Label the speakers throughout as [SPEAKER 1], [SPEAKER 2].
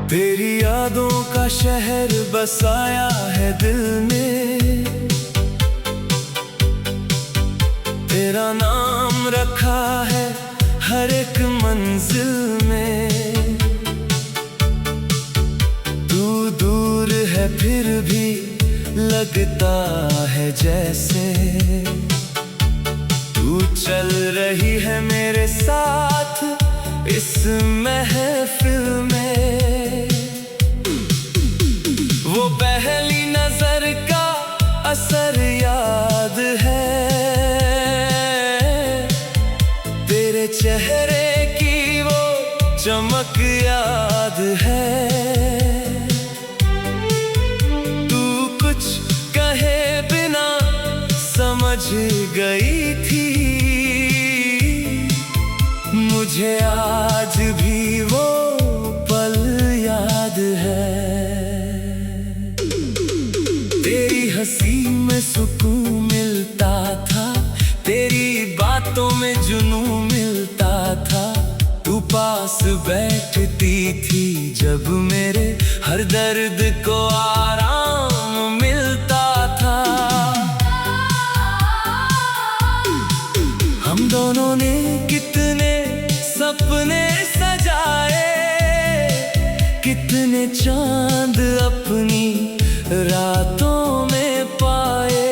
[SPEAKER 1] तेरी यादों का शहर बसाया है दिल में, तेरा नाम रखा है हर एक मंजिल में। तू दूर है फिर भी लगता है जैसे तू चल रही है मेरे साथ इस महफिल में। वो पहली नजर का असर याद है, तेरे चेहरे की वो चमक याद है। तू कुछ कहे बिना समझ गई थी, मुझे आज भी वो पल याद है। तेरी हंसी में सुकून मिलता था, तेरी बातों में जुनून मिलता था। तू पास बैठती थी जब मेरे हर दर्द को आराम मिलता था। हम दोनों ने कितने सपने सजाए, कितने चांद अपनी रातों में पाए।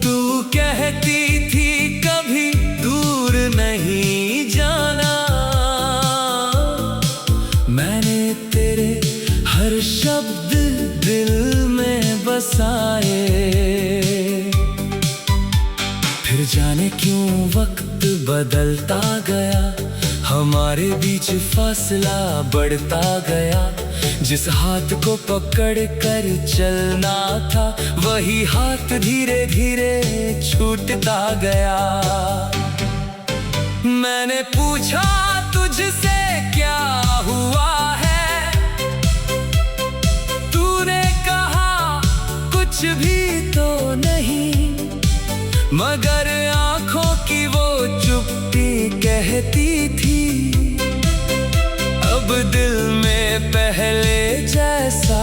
[SPEAKER 1] तू कहती थी कभी दूर नहीं जाना, मैंने तेरे हर शब्द दिल में बसाए। फिर जाने क्यों वक्त बदलता गया, हमारे बीच फासला बढ़ता गया। जिस हाथ को पकड़ कर चलना था, वही हाथ धीरे धीरे छूटता गया। मैंने पूछा तुझसे क्या हुआ है, तूने कहा कुछ भी तो नहीं, मगर आंखों की वो चुप्पी कहती थी अब दिल में पहले जैसा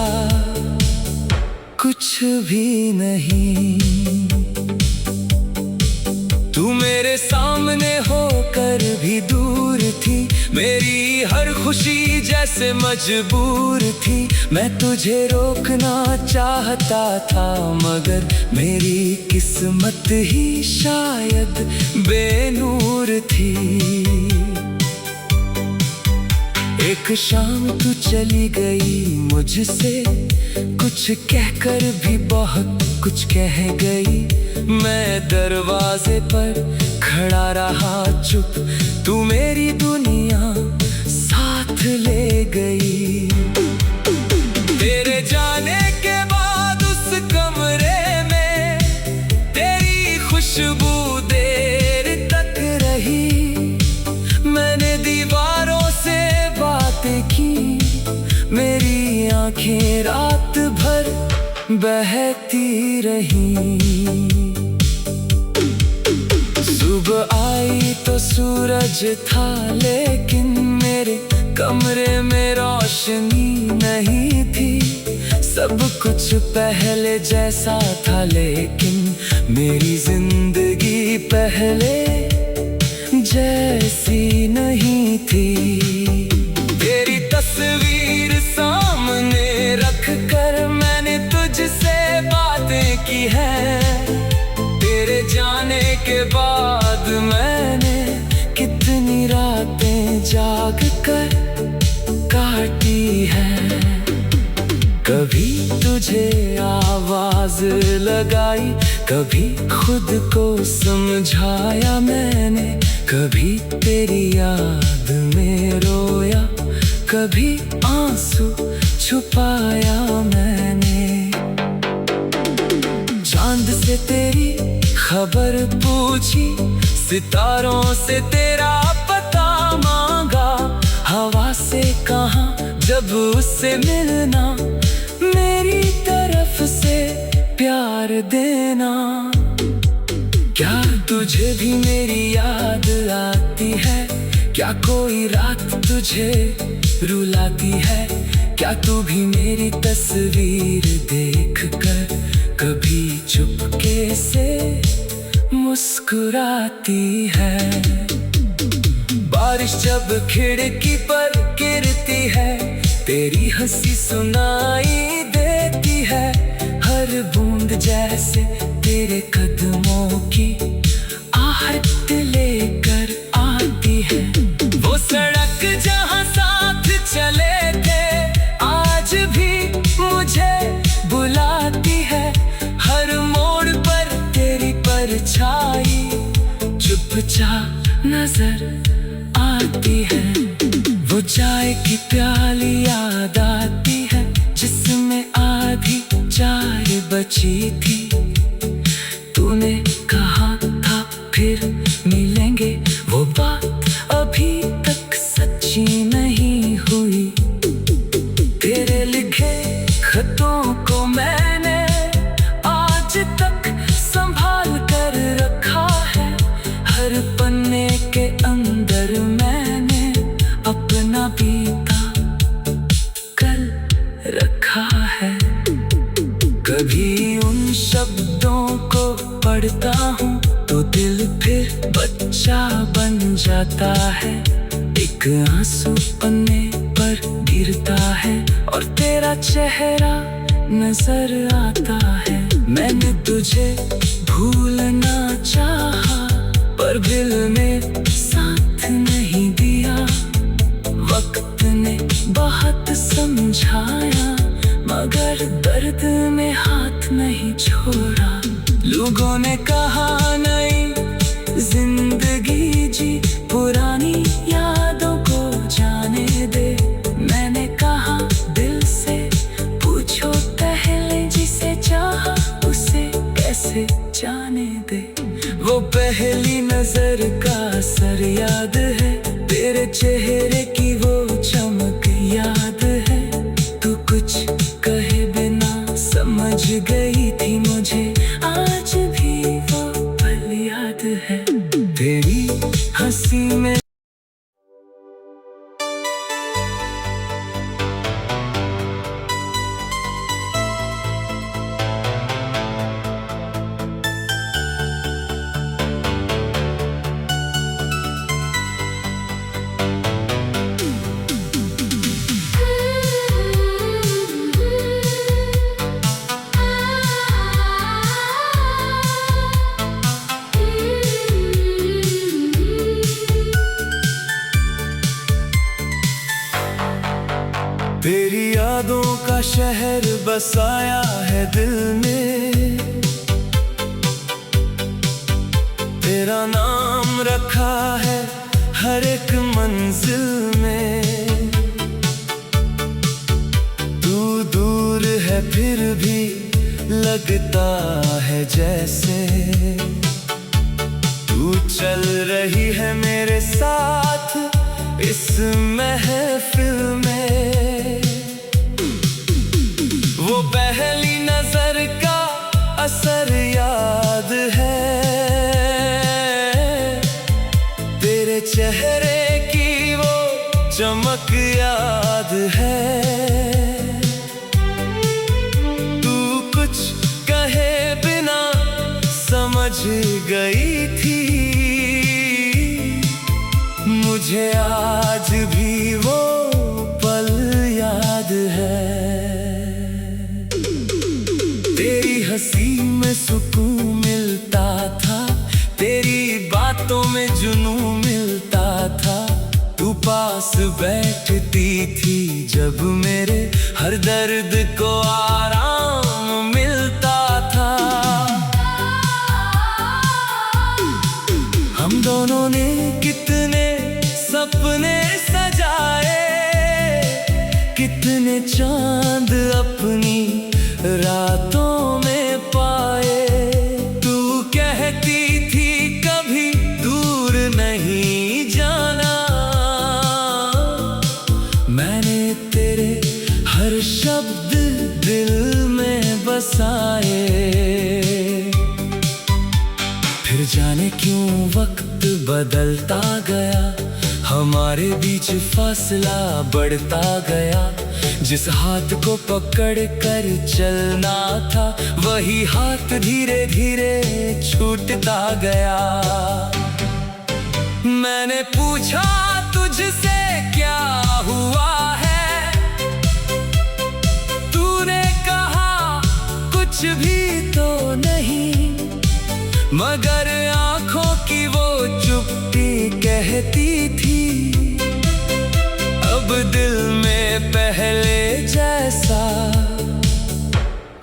[SPEAKER 1] कुछ भी नहीं। तू मेरे सामने होकर भी दूर थी, मेरी हर खुशी जैसे मजबूर थी। मैं तुझे रोकना चाहता था, मगर मेरी किस्मत ही शायद बेनूर थी। एक शाम तू चली गई मुझसे, कुछ कहकर भी बहुत कुछ कह गई। मैं दरवाजे पर खड़ा रहा चुप, तू मेरी दुनिया साथ ले गई। तेरे जाने के बाद उस कमरे में तेरी खुशबू देर तक रही। मैंने दीवारों से बातें की, मेरी आंखें रात भर बहती रही। सुबह आई तो सूरज था, लेकिन मेरे कमरे में रोशनी नहीं थी। सब कुछ पहले जैसा था, लेकिन मेरी जिंदगी पहले जैसी नहीं थी। तेरी तस्वीर सामने रख कर मैंने तुझसे बातें की है। तेरे जाने के बाद मैंने कितनी रातें जाग कर काटी है। कभी तुझे आवाज लगाई, कभी खुद को समझाया मैंने। कभी तेरी याद में रोया, कभी आंसू छुपाया मैंने। चांद से तेरी खबर पूछी, सितारों से तेरा पता मांगा। हवा से कहा जब उससे मिलना, मेरी तरफ से प्यार देना। क्या तुझे भी मेरी याद आती है? क्या कोई रात तुझे रुलाती है? क्या तू भी मेरी तस्वीर देखकर कभी चुपके से मुस्कुराती है? बारिश जब खिड़की पर गिरती है, तेरी हंसी सुनाई देती है। हर बूंद जैसे तेरे कदमों की आहट लेकर आती है। वो सड़क जहाँ साथ चले थे आज भी मुझे बुलाती है। हर मोड़ पर तेरी परछाई चुपचाप नजर आती है। वो चाय की प्याली याद आती है जिसमें आधी चाय बची थी। तूने कहा था फिर मिलेंगे, वो बात अभी तक सच्ची नहीं हुई। तेरे लिखे खतों को मैंने आज तक संभाल कर रखा है। हर पन्ने के अंदर मैंने अपना बीता कल रखा है। कभी उन शब्दों को पढ़ता हूँ तो दिल फिर बच्चा बन जाता है। एक आंसू पन्ने पर गिरता है और तेरा चेहरा नजर आता है। मैंने तुझे भूलना चाहा पर दिल ने साथ नहीं दिया। वक्त ने बहुत समझाया मगर दर्द में हाथ नहीं छोड़ा। लोगों ने कहा नहीं जिंदगी जी, पुरानी यादों को जाने दे। मैंने कहा दिल से पूछो पहले, जिसे चाहा उसे कैसे जाने दे। वो पहली नजर का असर याद है, तेरे चेहरे की वो चमक याद है। तू कुछ कहे बिना समझ गई थी मुझे, आज भी वो पल याद है। तेरी हंसी में तेरी यादों का शहर बसाया है दिल में। तेरा नाम रखा है हर एक मंजिल में। तू दूर है फिर भी लगता है जैसे तू चल रही है मेरे साथ इस महफिल में। वो पहली नजर का असर याद है, तेरे चेहरे की वो चमक याद है। तू कुछ कहे बिना समझ गई थी मुझे, आज भी वो पल याद है। तेरी हंसी में सुकून मिलता था, तेरी बातों में जुनून मिलता था। तू पास बैठती थी जब मेरे हर दर्द को आराम मिलता था। हम दोनों ने कितने सपने सजाए, कितने चांद अपनी रातों में पाए। तू कहती थी कभी दूर नहीं जाना, मैंने तेरे हर शब्द दिल में बसाए। फिर जाने क्यों वक्त बदलता गया, हमारे बीच फासला बढ़ता गया। जिस हाथ को पकड़ कर चलना था वही हाथ धीरे धीरे छूटता गया। मैंने पूछा तुझसे क्या हुआ है, तूने कहा कुछ भी तो नहीं, मगर आंखों की वो चुप्पी कहती थी अब दिल में पहले जैसा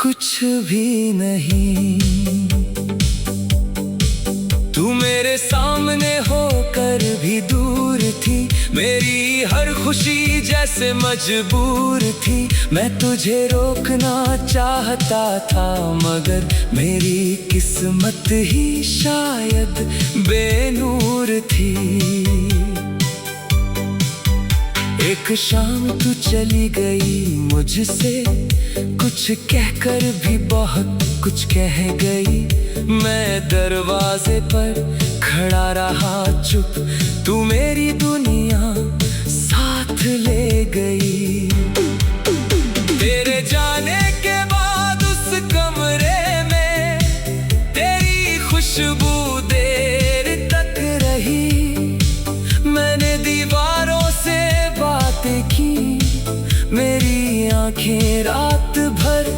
[SPEAKER 1] कुछ भी नहीं। तू मेरे सामने होकर भी दूर थी, मेरी हर खुशी जैसे मजबूर थी। मैं तुझे रोकना चाहता था मगर मेरी किस्मत ही शायद बेनूर थी। एक शाम तू चली गई मुझसे, कुछ कहकर भी बहुत कुछ कह गई। मैं दरवाजे पर खड़ा रहा चुप, तू मेरी दुनिया साथ ले गई। तेरे जाने के बाद उस कमरे में तेरी खुशबू देर तक रही। मैंने दीवारों से बातें की, मेरी आंखें रात भर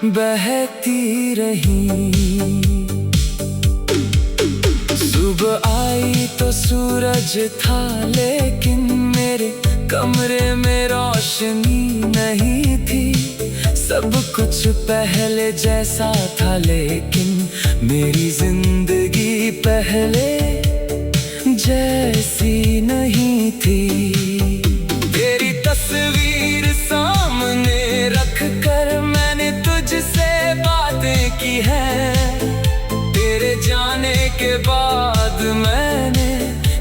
[SPEAKER 1] बहती रही। सुबह आई तो सूरज था लेकिन मेरे कमरे में रोशनी नहीं थी। सब कुछ पहले जैसा था लेकिन मेरी जिंदगी पहले जैसी नहीं थी। तेरी तस्वीर सामने रख कर मैंने तुझसे बातें की है। तेरे जाने के बाद मैंने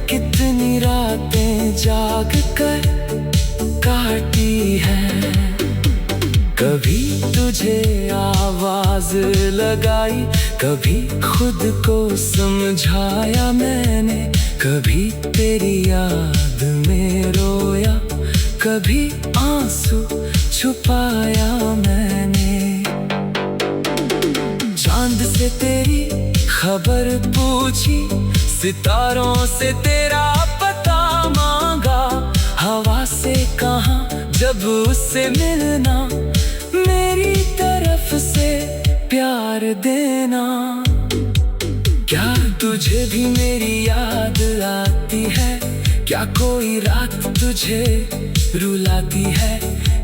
[SPEAKER 1] कितनी रातें जाग कर काटी है। कभी तुझे आवाज लगाई, कभी खुद को समझाया मैंने, कभी तेरी याद में रोया, कभी आंसू छुपाया मैंने। चांद से तेरी खबर पूछी, सितारों से तेरा पता मांगा, हवा से कहा जब उससे मिलना, मेरी तरफ से प्यार देना। क्या तुझे भी मेरी याद आती है, क्या कोई रात तुझे रुलाती है,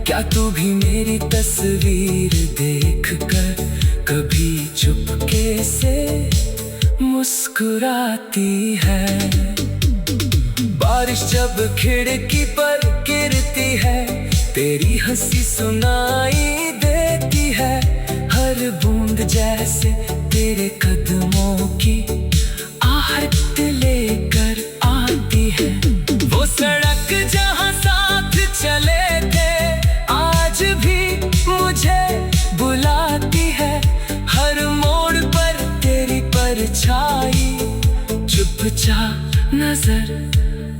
[SPEAKER 1] क्या तू भी मेरी तस्वीर देख कर कभी चुपके से मुस्कुराती है। बारिश जब खिड़की पर गिरती है तेरी हंसी सुनाई देती है, हर बूंद जैसे तेरे कदमों की आहट लेकर आती है। वो सड़क जहां साथ चले थे आज भी मुझे बुलाती है, हर मोड़ पर तेरी परछाई चुपचाप नजर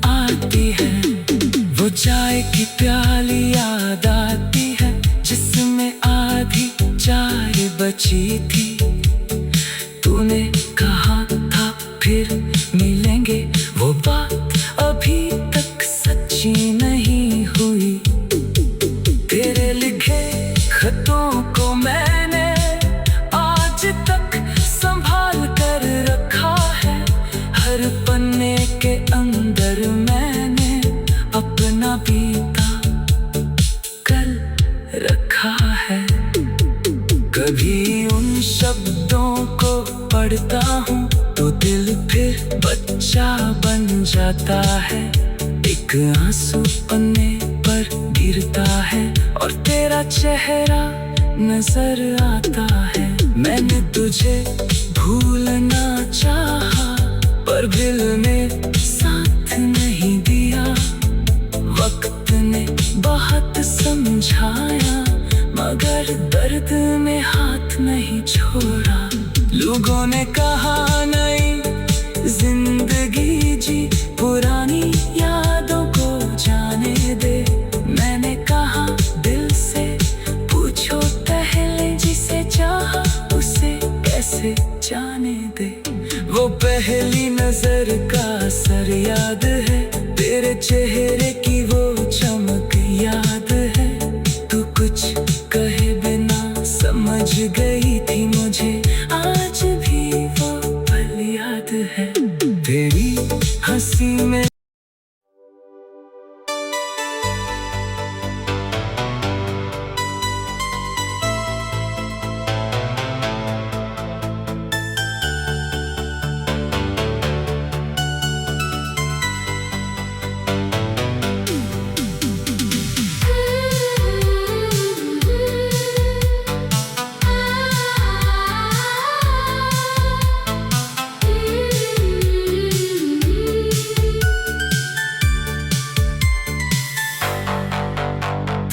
[SPEAKER 1] आती है। वो चाय की प्याली याद आती है जिसमें आधी चाय बची थी। तूने कहा था फिर मिलेंगे, वो बात अभी तक सच्ची नहीं हुई। तेरे लिखे खतों को मैंने आज तक संभाल कर रखा है, हर पन्ने के अंदर मैंने अपना बीता कल रखा है। कभी उन शब्दों को पढ़ता हूँ तो दिल फिर बच्चा बन जाता है। एक आंसू पन्ने पर गिरता है और तेरा चेहरा नजर आता है। मैंने तुझे भूलना चाहा पर दिल ने साथ नहीं दिया। वक्त ने बहुत समझाया मगर दर्द में हाथ नहीं छोड़ा। लोगों ने कहा नहीं जिंदगी जी, पुरानी यादों को जाने दे। मैंने कहा दिल चेहरे की वो चमक याद है, तू कुछ कहे बिना समझ गई थी मुझे, आज भी वो पल याद है। तेरी हंसी में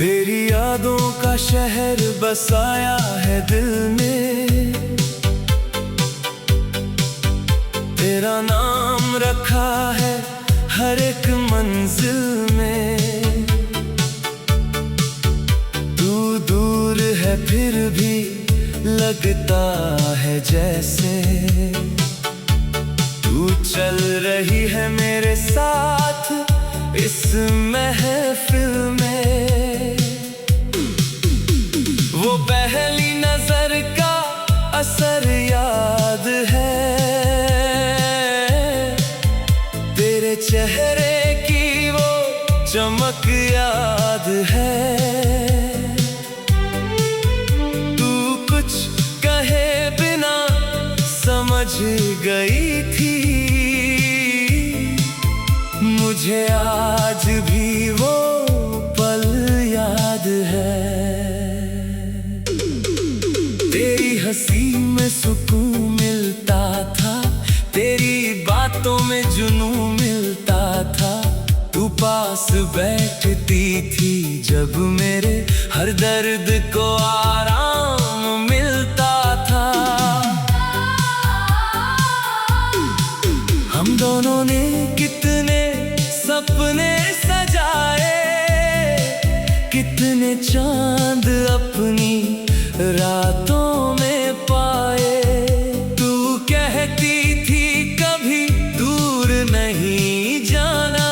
[SPEAKER 1] तेरी यादों का शहर बसाया है दिल में, तेरा नाम रखा है हर एक मंजिल में। तू दूर है फिर भी लगता है जैसे तू चल रही है मेरे साथ इस महफिल में। वो पहली नजर का असर याद है, तेरे चेहरे की वो चमक याद है। तू कुछ कहे बिना समझ गई थी मुझे, आज भी वो पल याद है। तेरी हंसी में सुकून मिलता था, तेरी बातों में जुनून मिलता था। तू पास बैठती थी जब मेरे हर दर्द को आराम मिलता था। हम दोनों ने कितने सपने सजाए, कितने चांद अपनी रातों में पाए। तू कहती थी कभी दूर नहीं जाना,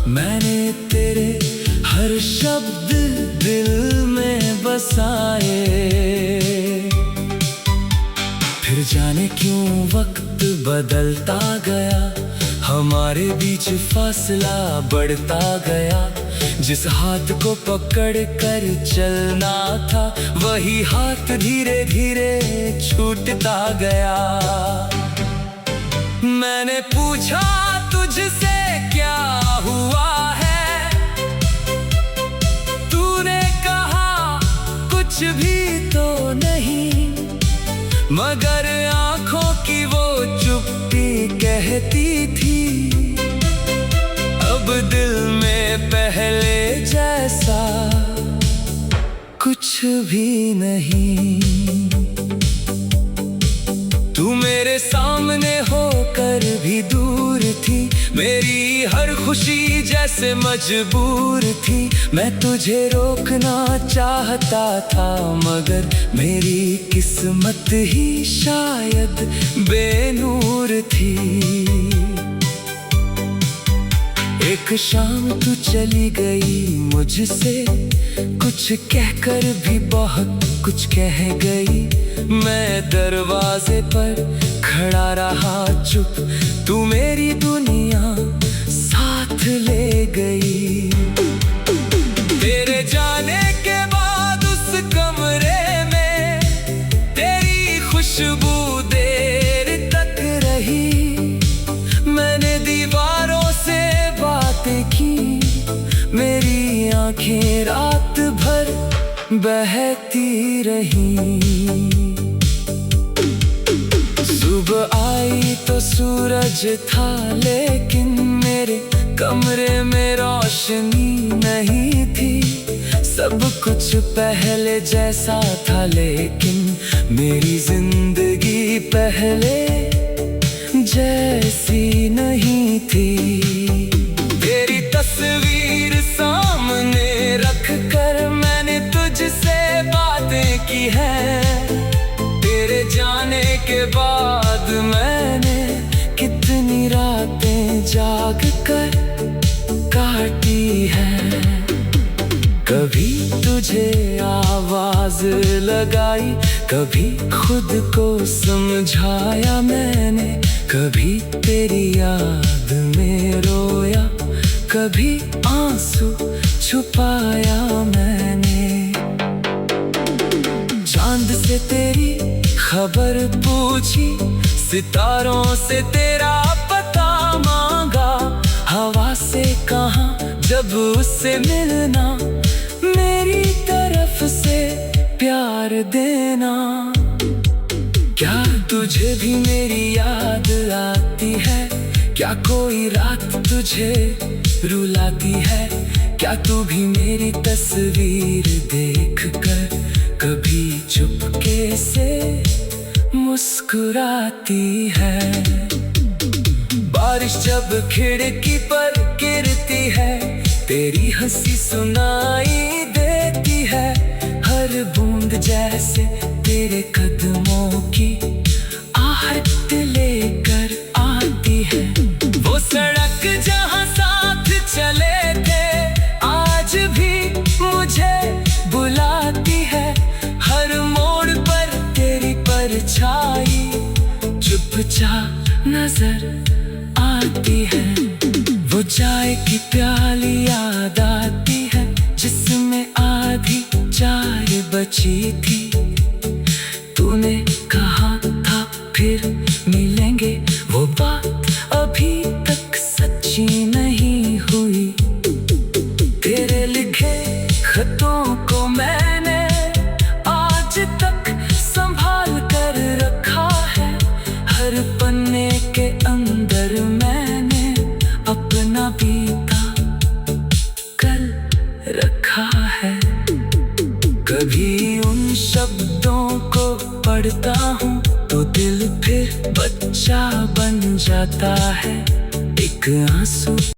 [SPEAKER 1] मैंने तेरे हर शब्द दिल में बसाए। फिर जाने क्यों वक्त बदलता गया, हमारे बीच फासला बढ़ता गया। जिस हाथ को पकड़ कर चलना था, वही हाथ धीरे धीरे छूटता गया। मैंने पूछा तुझसे क्या हुआ है, तूने कहा कुछ भी तो नहीं, मगर आंखों की वो चुप्पी कहती थी अब दिल में पहले जैसा कुछ भी नहीं। तू मेरे सामने होकर भी दूर थी, मेरी हर खुशी जैसे मजबूर थी। मैं तुझे रोकना चाहता था मगर मेरी किस्मत ही शायद बेनूर थी। एक शाम तू चली गई मुझसे, कुछ कहकर भी बहुत कुछ कह गई। मैं दरवाजे पर खड़ा रहा चुप, तू मेरी दुनिया साथ ले गई। तेरे जाने के बाद उस कमरे में तेरी खुशबू देर तक रही। मैंने दीवारों से बातें की, मेरी आंखें रात भर बहती रही। सुबह आई तो सूरज था लेकिन मेरे कमरे में रोशनी नहीं थी। सब कुछ पहले जैसा था लेकिन मेरी जिंदगी पहले जैसी नहीं थी। तेरी तस्वीर सामने रख कर मैंने तुझसे बातें की है। तेरे जाने के बाद मैंने कितनी रातें जाग कर काटी है। कभी तुझे आवाज लगाई, कभी खुद को समझाया मैंने, कभी तेरी याद में रोया, कभी आंसू छुपाया मैंने। चांद से तेरी खबर पूछी, सितारों से तेरा पता मांगा, हवा से कहा जब उससे मिलना, मेरी तरफ से प्यार देना। क्या तुझे भी मेरी याद आती है? क्या कोई रात तुझे रुलाती है? क्या तू भी मेरी तस्वीर देख कर कभी चुपके से मुस्कुराती है? बारिश जब खिड़की पर गिरती है, तेरी हंसी सुनाई देती है। हर बूंद जैसे तेरे कदमों की आहट लेकर आती है। वो सड़क जहां साथ चले थे, आज भी मुझे बुलाती है। हर मोड़ पर तेरी परछाई चुपचाप नजर आती है। वो चाय की प्याली याद आती है, जिसमें आधी चाय बची थी। तूने कहा था फिर मिलेंगे, वो बात अभी तक सच्ची नहीं हुई। तेरे लिखे खतों को मैंने आज तक संभाल कर रखा है। हर पन्ने के अंदर मैंने अपना बीता कल रखा है। कभी उन शब्दों को पढ़ता हूँ तो दिल फिर बच्चा बन जाता है। एक आंसू